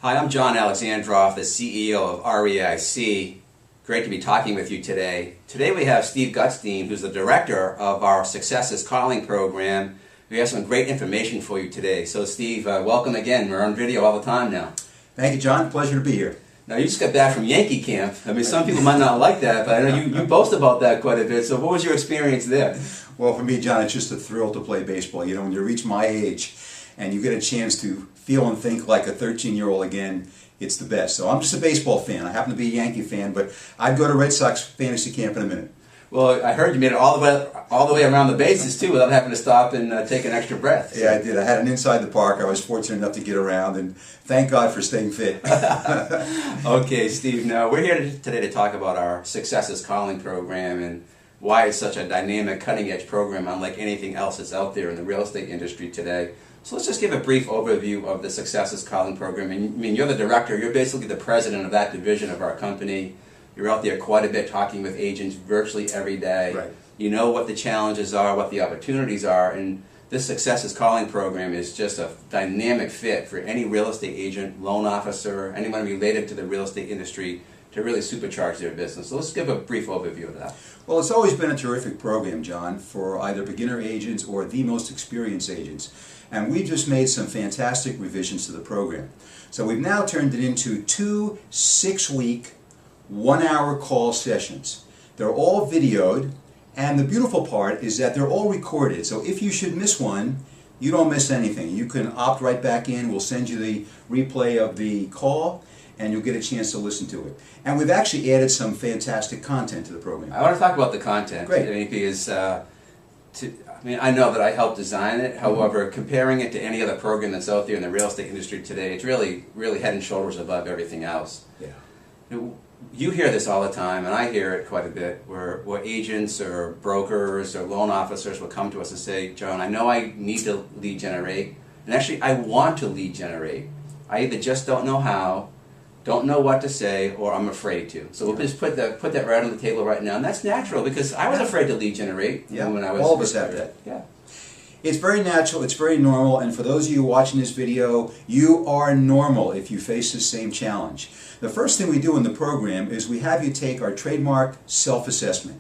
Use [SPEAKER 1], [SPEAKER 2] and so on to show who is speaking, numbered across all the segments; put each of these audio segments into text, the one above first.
[SPEAKER 1] Hi, I'm John Alexandrov, the CEO of REIC. Great to be talking with you today. Today we have Steve Gutstein, who's the director of our Success is Calling program. We have some great information for you today. So Steve, welcome again. We're on video all the time now.
[SPEAKER 2] Thank you, John. Pleasure to be here.
[SPEAKER 1] Now, you just got back from Yankee camp. I mean, some people might not like that, but I know you boast about that quite a bit. So what was your experience there?
[SPEAKER 2] Well, for me, John, it's just a thrill to play baseball. You know, when you reach my age and you get a chance to feel and think like a 13-year-old again, it's the best. So I'm just a baseball fan. I happen to be a Yankee fan, but I'd go to Red Sox fantasy camp in a minute.
[SPEAKER 1] Well, I heard you made it all the way around the bases, too, without having to stop and take an extra breath.
[SPEAKER 2] Yeah, I did. I had an inside the park. I was fortunate enough to get around, and thank God for staying fit.
[SPEAKER 1] Okay, Steve, now we're here today to talk about our Success is Calling program and why it's such a dynamic, cutting-edge program unlike anything else that's out there in the real estate industry today. So let's just give a brief overview of the Success is Calling program. I mean, you're the director. You're basically the president of that division of our company. You're out there quite a bit talking with agents virtually every day.
[SPEAKER 2] Right.
[SPEAKER 1] You know what the challenges are, what the opportunities are, and this Success is Calling program is just a dynamic fit for any real estate agent, loan officer, anyone related to the real estate industry to really supercharge their business. So let's give a brief overview of that.
[SPEAKER 2] Well, it's always been a terrific program, John, for either beginner agents or the most experienced agents. And we've just made some fantastic revisions to the program. So we've now turned it into 2 6-week, 1-hour call sessions. They're all videoed, and the beautiful part is that they're all recorded. So if you should miss one, you don't miss anything. You can opt right back in. We'll send you the replay of the call, and you'll get a chance to listen to it. And we've actually added some fantastic content to the program.
[SPEAKER 1] I want to talk about the content.
[SPEAKER 2] Great.
[SPEAKER 1] I mean, because I know that I helped design it. However, comparing it to any other program that's out there in the real estate industry today, it's really, really head and shoulders above everything else.
[SPEAKER 2] Yeah.
[SPEAKER 1] You hear this all the time, and I hear it quite a bit, where agents or brokers or loan officers will come to us and say, John, I know I need to lead generate, and actually I want to lead generate. I either just don't know how, don't know what to say, or I'm afraid to. So we'll just put that right on the table right now, and that's natural because I was afraid to lead generate when I was.
[SPEAKER 2] All of us have that.
[SPEAKER 1] Yeah.
[SPEAKER 2] It's very natural, it's very normal, and for those of you watching this video, you are normal if you face the same challenge. The first thing we do in the program is we have you take our trademark self-assessment,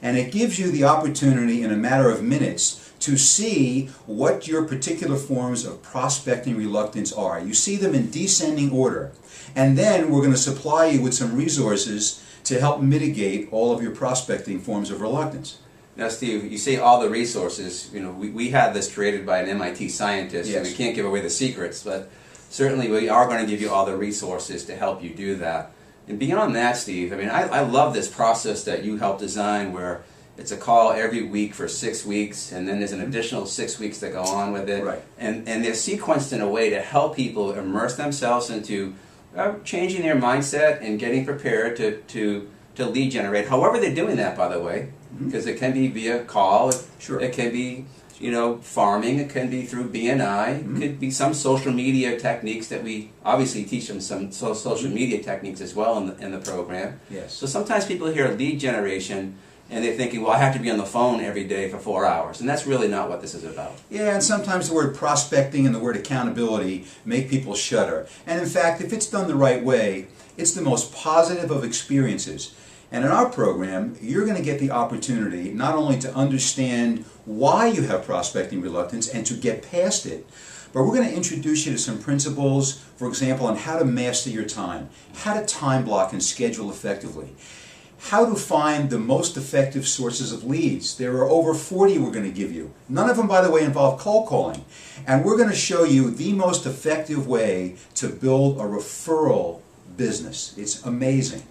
[SPEAKER 2] and it gives you the opportunity in a matter of minutes to see what your particular forms of prospecting reluctance are. You see them in descending order, and then we're going to supply you with some resources to help mitigate all of your prospecting forms of reluctance.
[SPEAKER 1] Now, Steve, you say all the resources. You know, we had this created by an MIT scientist,
[SPEAKER 2] Yes.
[SPEAKER 1] and we can't give away the secrets, but certainly we are going to give you all the resources to help you do that. And beyond that, Steve, I mean, I love this process that you helped design where it's a call every week for 6 weeks, and then there's an additional 6 weeks that go on with it.
[SPEAKER 2] Right.
[SPEAKER 1] And they're sequenced in a way to help people immerse themselves into changing their mindset and getting prepared to lead generate. However they're doing that, by the way, because it can be via call,
[SPEAKER 2] Sure.
[SPEAKER 1] It can be, farming, it can be through BNI, it could be some social media techniques that we obviously teach them some social media techniques as well in the program.
[SPEAKER 2] Yes.
[SPEAKER 1] So sometimes people hear lead generation and they're thinking, well, I have to be on the phone every day for 4 hours, and that's really not what this is about.
[SPEAKER 2] Yeah, and sometimes the word prospecting and the word accountability make people shudder. And in fact, if it's done the right way, it's the most positive of experiences. And in our program, you're going to get the opportunity not only to understand why you have prospecting reluctance and to get past it, but we're going to introduce you to some principles, for example, on how to master your time, how to time block and schedule effectively, how to find the most effective sources of leads. There are over 40 we're going to give you. None of them, by the way, involve cold calling. And we're going to show you the most effective way to build a referral business. It's amazing.